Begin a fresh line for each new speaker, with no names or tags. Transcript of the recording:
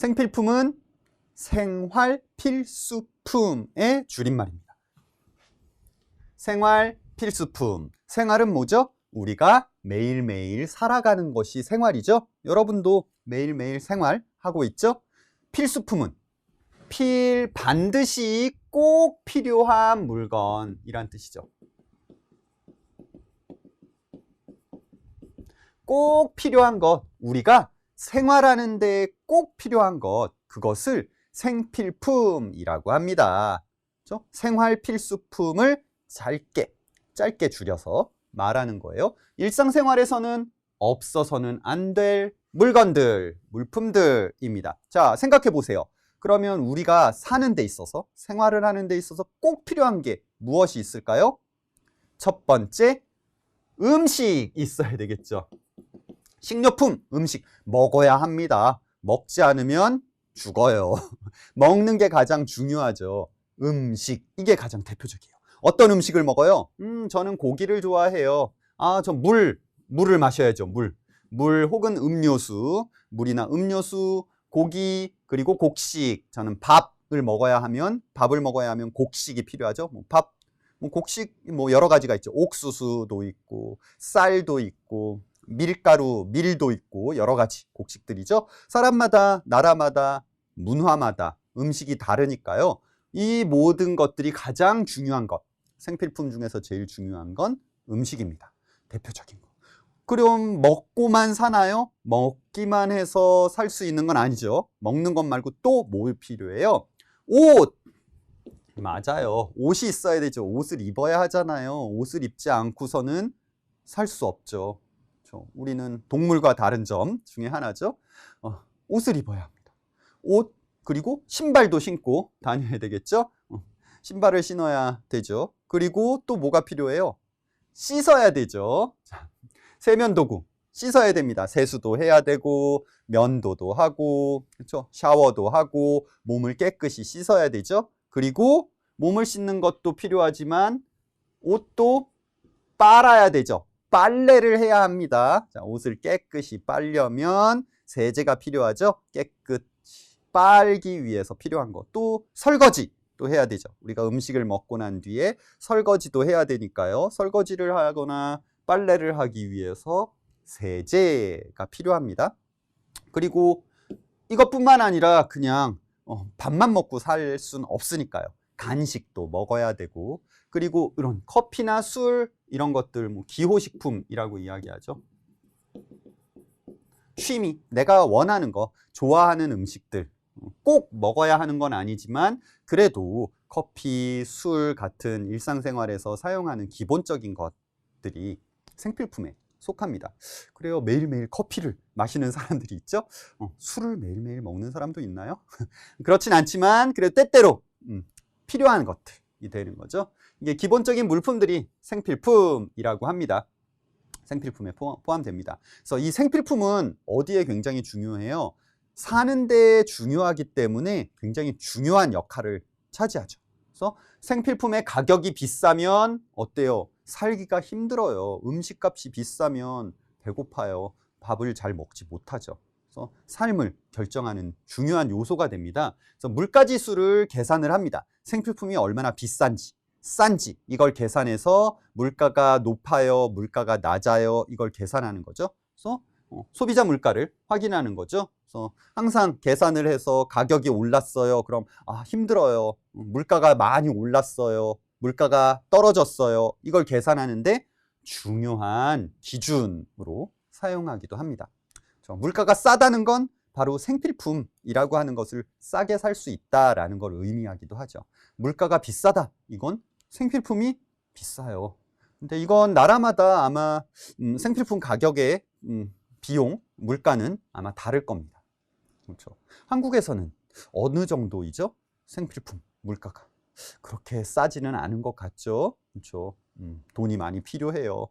생필품은 생활 필수품의 줄임말입니다. 생활 필수품. 생활은 뭐죠? 우리가 매일매일 살아가는 것이 생활이죠. 여러분도 매일매일 생활하고 있죠? 필수품은 반드시 꼭 필요한 물건이란 뜻이죠. 꼭 필요한 것, 우리가 생활하는 데 꼭 필요한 것, 그것을 생필품이라고 합니다. 그렇죠? 생활 필수품을 짧게 줄여서 말하는 거예요. 일상생활에서는 없어서는 안 될 물건들, 물품들입니다. 자, 생각해 보세요. 그러면 우리가 사는 데 있어서, 생활을 하는 데 있어서 꼭 필요한 게 무엇이 있을까요? 첫 번째, 음식 있어야 되겠죠. 식료품, 음식 먹어야 합니다. 먹지 않으면 죽어요. 먹는 게 가장 중요하죠. 음식, 이게 가장 대표적이에요. 어떤 음식을 먹어요? 저는 고기를 좋아해요. 저 물을 마셔야죠. 물 혹은 음료수, 물이나 음료수, 고기, 그리고 곡식. 저는 밥을 먹어야 하면 곡식이 필요하죠. 곡식 여러 가지가 있죠. 옥수수도 있고, 쌀도 있고, 밀도 있고, 여러 가지 곡식들이죠. 사람마다, 나라마다, 문화마다 음식이 다르니까요. 이 모든 것들이 가장 중요한 것, 생필품 중에서 제일 중요한 건 음식입니다. 대표적인 거. 그럼 먹고만 사나요? 먹기만 해서 살 수 있는 건 아니죠. 먹는 것 말고 또 뭘 필요해요? 옷! 맞아요. 옷이 있어야 되죠. 옷을 입어야 하잖아요. 옷을 입지 않고서는 살 수 없죠. 그렇죠? 우리는 동물과 다른 점 중에 하나죠. 옷을 입어야 합니다. 옷, 그리고 신발도 신고 다녀야 되겠죠. 신발을 신어야 되죠. 그리고 또 뭐가 필요해요? 씻어야 되죠. 자, 세면도구 씻어야 됩니다. 세수도 해야 되고, 면도도 하고, 그렇죠? 샤워도 하고, 몸을 깨끗이 씻어야 되죠. 그리고 몸을 씻는 것도 필요하지만 옷도 빨아야 되죠. 빨래를 해야 합니다. 자, 옷을 깨끗이 빨려면 세제가 필요하죠. 깨끗이 빨기 위해서 필요한 것. 또 설거지도 해야 되죠. 우리가 음식을 먹고 난 뒤에 설거지도 해야 되니까요. 설거지를 하거나 빨래를 하기 위해서 세제가 필요합니다. 그리고 이것뿐만 아니라 그냥 밥만 먹고 살 수는 없으니까요. 간식도 먹어야 되고, 그리고 이런 커피나 술 이런 것들 기호식품이라고 이야기하죠. 취미, 내가 원하는 거, 좋아하는 음식들 꼭 먹어야 하는 건 아니지만 그래도 커피, 술 같은 일상생활에서 사용하는 기본적인 것들이 생필품에 속합니다. 그래요. 매일매일 커피를 마시는 사람들이 있죠. 술을 매일매일 먹는 사람도 있나요? 그렇진 않지만 그래도 때때로 필요한 것들이 되는 거죠. 이게 기본적인 물품들이 생필품이라고 합니다. 생필품에 포함됩니다. 그래서 이 생필품은 어디에 굉장히 중요해요? 사는 데 중요하기 때문에 굉장히 중요한 역할을 차지하죠. 그래서 생필품의 가격이 비싸면 어때요? 살기가 힘들어요. 음식값이 비싸면 배고파요. 밥을 잘 먹지 못하죠. 그래서 삶을 결정하는 중요한 요소가 됩니다. 그래서 물가지수를 계산을 합니다. 생필품이 얼마나 비싼지, 싼지 이걸 계산해서 물가가 높아요, 물가가 낮아요, 이걸 계산하는 거죠. 그래서 소비자 물가를 확인하는 거죠. 그래서 항상 계산을 해서 가격이 올랐어요. 그럼 힘들어요. 물가가 많이 올랐어요. 물가가 떨어졌어요. 이걸 계산하는데 중요한 기준으로 사용하기도 합니다. 물가가 싸다는 건 바로 생필품이라고 하는 것을 싸게 살 수 있다라는 걸 의미하기도 하죠. 물가가 비싸다. 이건 생필품이 비싸요. 근데 이건 나라마다 아마 생필품 가격의 비용, 물가는 아마 다를 겁니다. 그렇죠. 한국에서는 어느 정도이죠? 생필품 물가가. 그렇게 싸지는 않은 것 같죠? 그렇죠. 돈이 많이 필요해요.